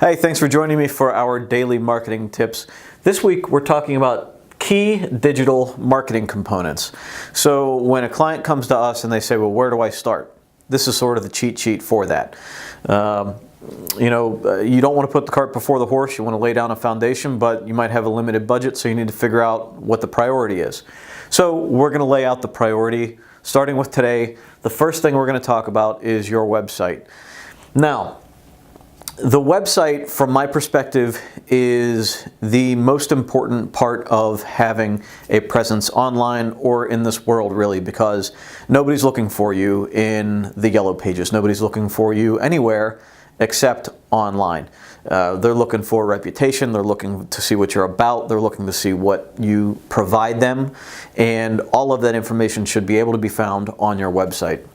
Hey, thanks for joining me for our daily marketing tips. This week we're talking about key digital marketing components. So when a client comes to us and they say, well, where do I start? This is sort of the cheat sheet for that. You don't want to put the cart before the horse. You want to lay down a foundation, but you might have a limited budget, so you need to figure out what the priority is. So we're going to lay out the priority. Starting with today, the first thing we're going to talk about is your website. Now, the website, from my perspective, is the most important part of having a presence online or in this world, really, because nobody's looking for you in the yellow pages. Nobody's looking for you anywhere except online. They're looking for reputation. They're looking to see what you're about. They're looking to see what you provide them. And all of that information should be able to be found on your website.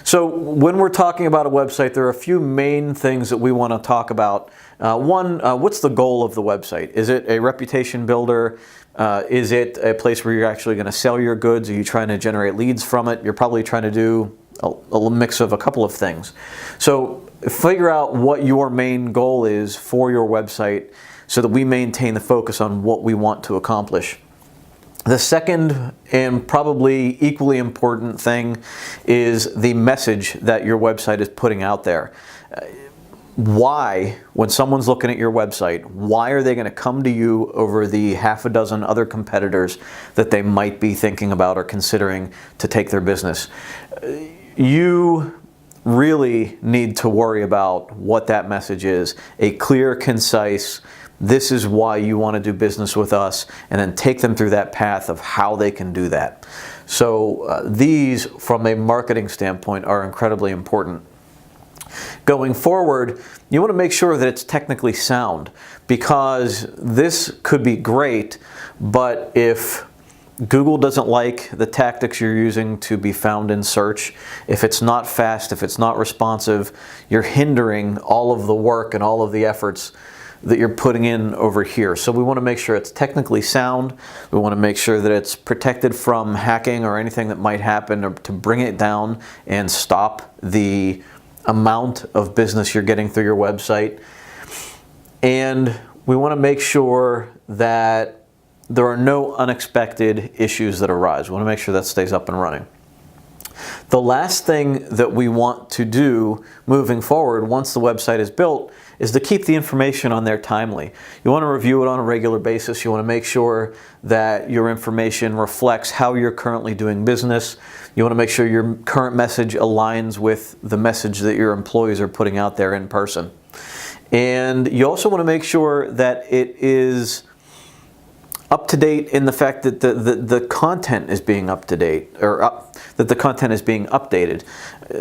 So when we're talking about a website, there are a few main things that we want to talk about. One, what's the goal of the website? Is it a reputation builder? Is it a place where you're actually going to sell your goods? Are you trying to generate leads from it? You're probably trying to do a mix of a couple of things. So figure out what your main goal is for your website so that we maintain the focus on what we want to accomplish. The second and probably equally important thing is the message that your website is putting out there. Why, when someone's looking at your website, why are they going to come to you over the half a dozen other competitors that they might be thinking about or considering to take their business? You really need to worry about what that message is. A clear, concise, this is why you want to do business with us, and then take them through that path of how they can do that. So these, from a marketing standpoint, are incredibly important. Going forward, you want to make sure that it's technically sound, because this could be great, but if Google doesn't like the tactics you're using to be found in search, if it's not fast, if it's not responsive, you're hindering all of the work and all of the efforts that you're putting in over here. So we want to make sure it's technically sound. We want to make sure that it's protected from hacking or anything that might happen, or to bring it down and stop the amount of business you're getting through your website. And we want to make sure that there are no unexpected issues that arise. We want to make sure that stays up and running. The last thing that we want to do moving forward, once the website is built, is to keep the information on there timely. You want to review it on a regular basis. You want to make sure that your information reflects how you're currently doing business. You want to make sure your current message aligns with the message that your employees are putting out there in person. And you also want to make sure that it is up to date in the fact that the content is being up to date, or that the content is being updated,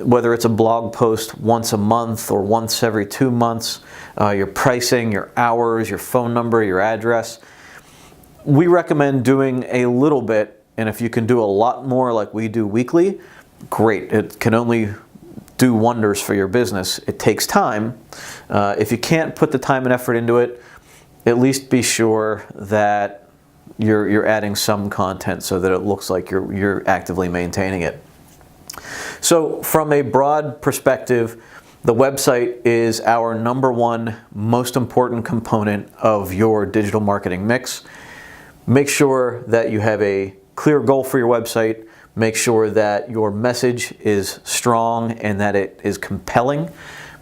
whether it's a blog post once a month or once every 2 months, your pricing, your hours, your phone number, your address. We recommend doing a little bit, and if you can do a lot more like we do weekly, great. It can only do wonders for your business. It takes time. If you can't put the time and effort into it, at least be sure that you're adding some content so that it looks like you're actively maintaining it. So from a broad perspective, the website is our number one most important component of your digital marketing mix. Make sure that you have a clear goal for your website. Make sure that your message is strong and that it is compelling.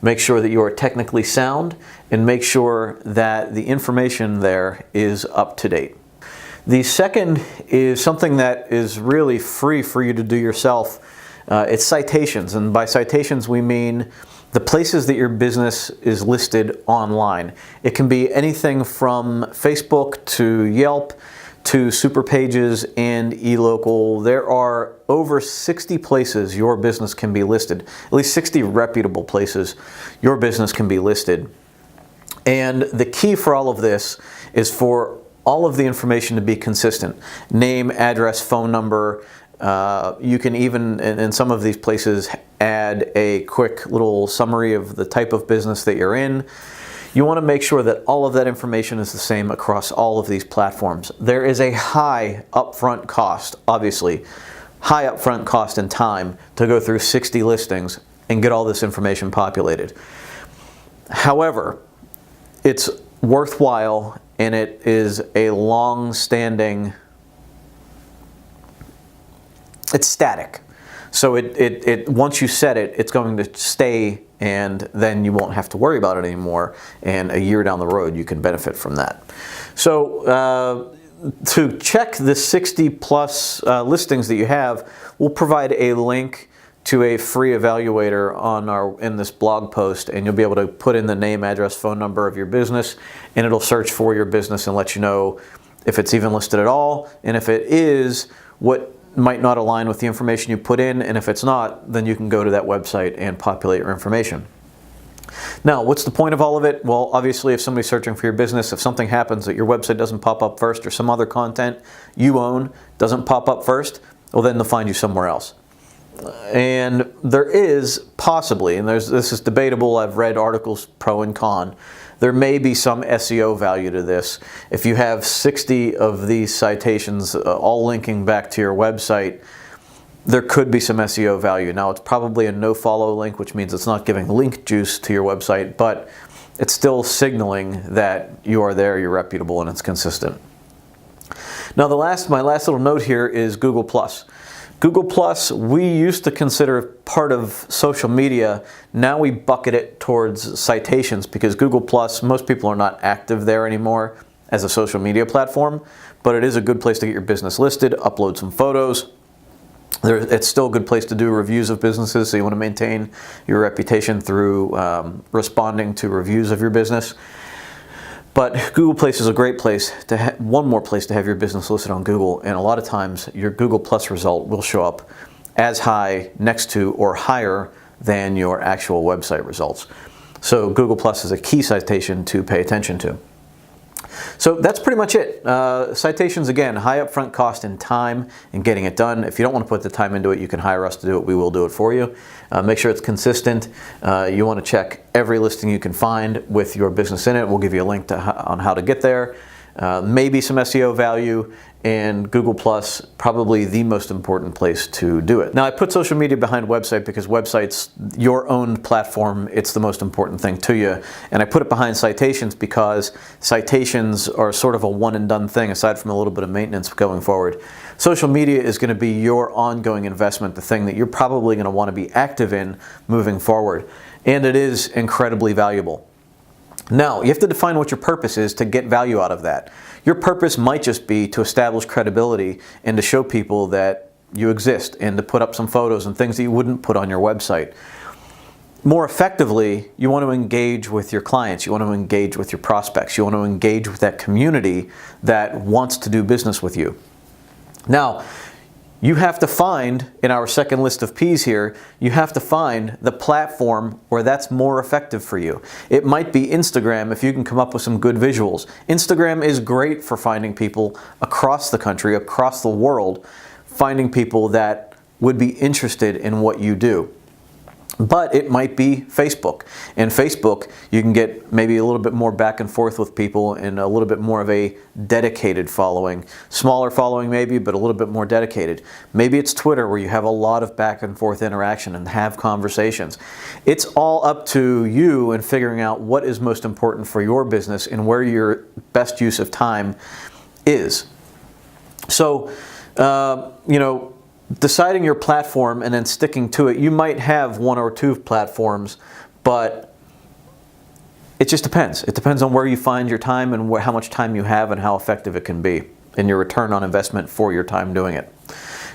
Make sure that you are technically sound, and make sure that the information there is up to date. The second is something that is really free for you to do yourself. It's citations, and by citations we mean the places that your business is listed online. It can be anything from Facebook to Yelp to Superpages and eLocal. There are over 60 places your business can be listed, at least 60 reputable places your business can be listed. And the key for all of this is for all of the information to be consistent. Name, address, phone number. You can even, in some of these places, add a quick little summary of the type of business that you're in. You want to make sure that all of that information is the same across all of these platforms. There is a high upfront cost, obviously, high upfront cost and time to go through 60 listings and get all this information populated. However, it's worthwhile and it is a long-standing, it's static. So it once you set it, it's going to stay, and then you won't have to worry about it anymore, and a year down the road you can benefit from that. So to check the 60 plus listings that you have, we'll provide a link to a free evaluator in this blog post, and you'll be able to put in the name, address, phone number of your business, and it'll search for your business and let you know if it's even listed at all, and if it is, what might not align with the information you put in, and if it's not, then you can go to that website and populate your information. Now, what's the point of all of it? Well, obviously, if somebody's searching for your business, if something happens that your website doesn't pop up first, or some other content you own doesn't pop up first, well, then they'll find you somewhere else. And there is possibly, and this is debatable, I've read articles pro and con, there may be some SEO value to this. If you have 60 of these citations all linking back to your website, there could be some SEO value. Now, it's probably a no-follow link, which means it's not giving link juice to your website, but it's still signaling that you are there, you're reputable, and it's consistent. Now, my last little note here is Google+. Google+, we used to consider part of social media. Now we bucket it towards citations because Google+, most people are not active there anymore as a social media platform, but it is a good place to get your business listed, upload some photos. It's still a good place to do reviews of businesses, so you want to maintain your reputation through responding to reviews of your business. But Google Place is a great place to one more place to have your business listed on Google, and a lot of times your Google Plus result will show up as high, next to, or higher than your actual website results. So Google Plus is a key citation to pay attention to. So that's pretty much it. Citations, again, high upfront cost and time in getting it done. If you don't want to put the time into it, you can hire us to do it. We will do it for you. Make sure it's consistent. You want to check every listing you can find with your business in it. We'll give you a link on how to get there. Maybe some SEO value, and Google Plus, probably the most important place to do it. Now, I put social media behind website because website's your own platform. It's the most important thing to you. And I put it behind citations because citations are sort of a one and done thing, aside from a little bit of maintenance going forward. Social media is going to be your ongoing investment, the thing that you're probably going to want to be active in moving forward. And it is incredibly valuable. Now, you have to define what your purpose is to get value out of that. Your purpose might just be to establish credibility and to show people that you exist, and to put up some photos and things that you wouldn't put on your website. More effectively, you want to engage with your clients, you want to engage with your prospects, you want to engage with that community that wants to do business with you. Now, you have to find, in our second list of P's here, you have to find the platform where that's more effective for you. It might be Instagram if you can come up with some good visuals. Instagram is great for finding people across the country, across the world, finding people that would be interested in what you do. But it might be Facebook. In Facebook, you can get maybe a little bit more back and forth with people and a little bit more of a dedicated following. Smaller following maybe, but a little bit more dedicated. Maybe it's Twitter where you have a lot of back and forth interaction and have conversations. It's all up to you in figuring out what is most important for your business and where your best use of time is. So, deciding your platform and then sticking to it. You might have one or two platforms, but it just depends. It depends on where you find your time and how much time you have and how effective it can be and your return on investment for your time doing it.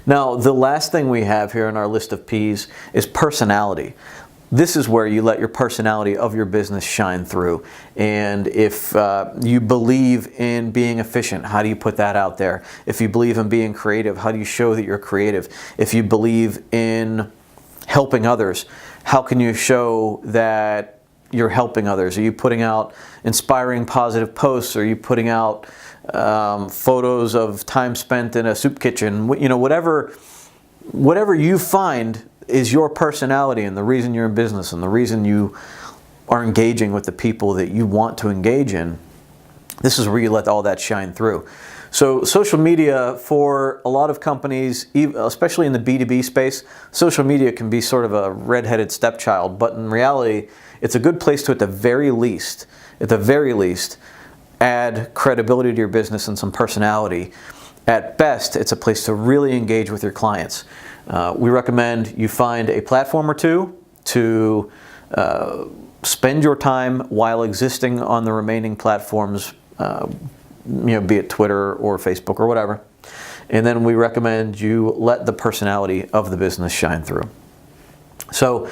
Now, the last thing we have here in our list of P's is personality. This is where you let your personality of your business shine through. And if you believe in being efficient, how do you put that out there? If you believe in being creative, how do you show that you're creative? If you believe in helping others, how can you show that you're helping others? Are you putting out inspiring positive posts? Are you putting out photos of time spent in a soup kitchen? Whatever you find is your personality and the reason you're in business and the reason you are engaging with the people that you want to engage in. This is where you let all that shine through. So social media for a lot of companies, especially in the B2B space, social media can be sort of a red-headed stepchild, but in reality, it's a good place to, at the very least, add credibility to your business and some personality. At best, it's a place to really engage with your clients. We recommend you find a platform or two to spend your time while existing on the remaining platforms, be it Twitter or Facebook or whatever. And then we recommend you let the personality of the business shine through. So,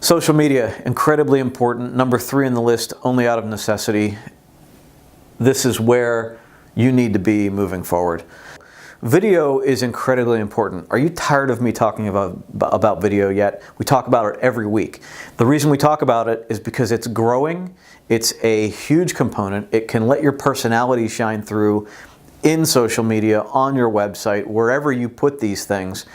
social media, incredibly important. Number 3 on the list, only out of necessity. This is where you need to be moving forward. Video is incredibly important. Are you tired of me talking about video yet? We talk about it every week. The reason we talk about it is because it's growing. It's a huge component. It can let your personality shine through in social media, on your website, wherever you put these things.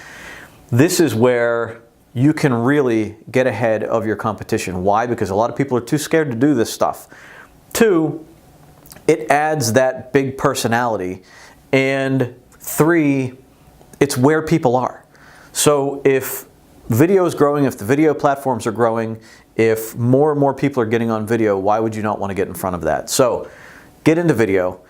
This is where you can really get ahead of your competition. Why? Because a lot of people are too scared to do this stuff. 2, it adds that big personality. And 3, it's where people are. So if video is growing, if the video platforms are growing, if more and more people are getting on video, why would you not want to get in front of that? So get into video.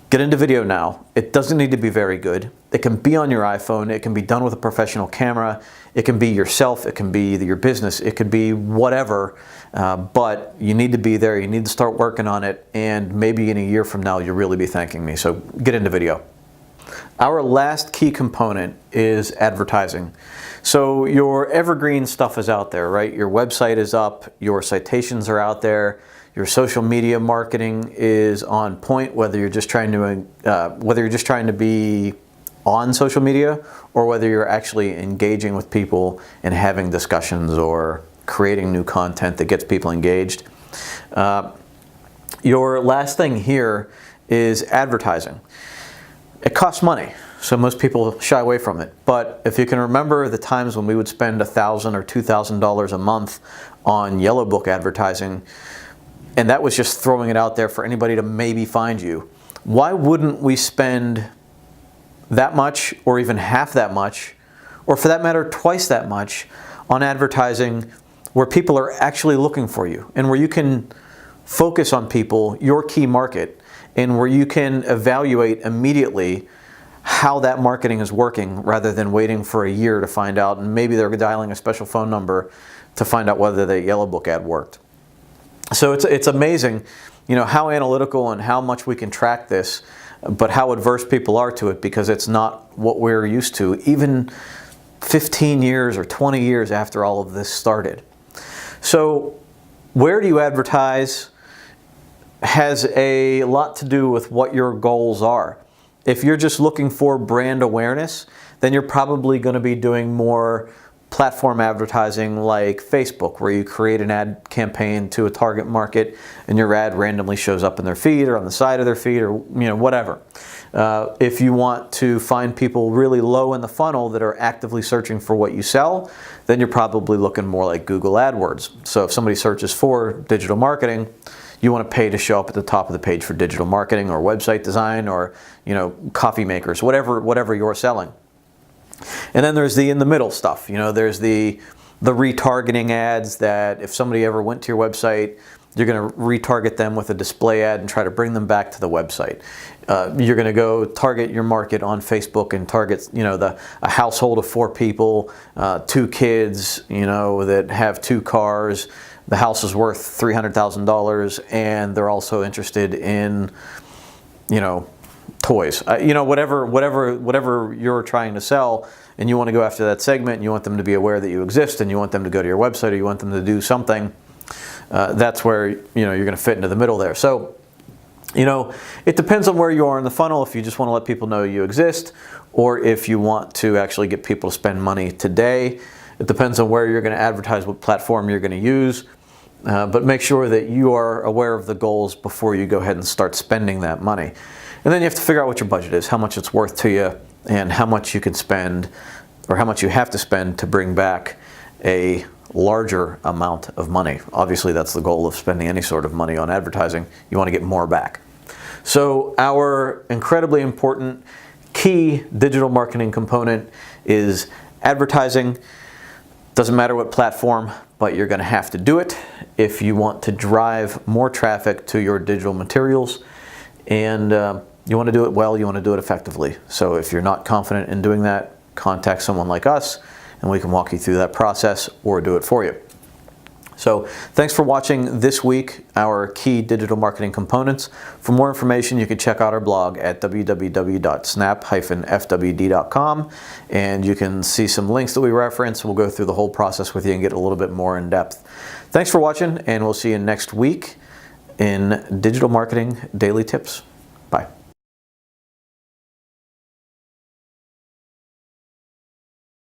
Get into video now. It doesn't need to be very good. It can be on your iPhone. It can be done with a professional camera. It can be yourself. It can be your business. It could be whatever. But you need to be there. You need to start working on it. And maybe in a year from now, you'll really be thanking me. So get into video. Our last key component is advertising. So your evergreen stuff is out there, right? Your website is up, your citations are out there, your social media marketing is on point, whether you're just trying to be on social media or whether you're actually engaging with people and having discussions or creating new content that gets people engaged. Your last thing here is advertising. It costs money, so most people shy away from it. But if you can remember the times when we would spend $1,000 or $2,000 a month on Yellow Book advertising, and that was just throwing it out there for anybody to maybe find you, why wouldn't we spend that much or even half that much, or for that matter, twice that much on advertising where people are actually looking for you and where you can focus on people, your key market, and where you can evaluate immediately how that marketing is working rather than waiting for a year to find out, and maybe they're dialing a special phone number to find out whether the Yellow Book ad worked. So it's amazing, how analytical and how much we can track this, but how adverse people are to it because it's not what we're used to, even 15 years or 20 years after all of this started. So where do you advertise has a lot to do with what your goals are. If you're just looking for brand awareness, then you're probably going to be doing more platform advertising like Facebook, where you create an ad campaign to a target market and your ad randomly shows up in their feed or on the side of their feed or whatever. If you want to find people really low in the funnel that are actively searching for what you sell, then you're probably looking more like Google AdWords. So if somebody searches for digital marketing, you want to pay to show up at the top of the page for digital marketing or website design or coffee makers, whatever you're selling. And then there's the in the middle stuff. There's the retargeting ads that if somebody ever went to your website, you're going to retarget them with a display ad and try to bring them back to the website. You're going to go target your market on Facebook and target a household of 4 people, 2 kids, that have 2 cars. The house is worth $300,000 and they're also interested in, toys. Whatever you're trying to sell, and you want to go after that segment and you want them to be aware that you exist and you want them to go to your website or you want them to do something, that's where you're going to fit into the middle there. So, it depends on where you are in the funnel, if you just want to let people know you exist or if you want to actually get people to spend money today. It depends on where you're going to advertise, what platform you're going to use. But make sure that you are aware of the goals before you go ahead and start spending that money. And then you have to figure out what your budget is, how much it's worth to you, and how much you can spend, or how much you have to spend to bring back a larger amount of money. Obviously, that's the goal of spending any sort of money on advertising. You want to get more back. So our incredibly important key digital marketing component is advertising. Doesn't matter what platform, but you're going to have to do it if you want to drive more traffic to your digital materials. And you want to do it well, you want to do it effectively. So if you're not confident in doing that, contact someone like us and we can walk you through that process or do it for you. So thanks for watching this week, our key digital marketing components. For more information, you can check out our blog at www.snap-fwd.com, and you can see some links that we reference. We'll go through the whole process with you and get a little bit more in depth. Thanks for watching, and we'll see you next week in Digital Marketing Daily Tips.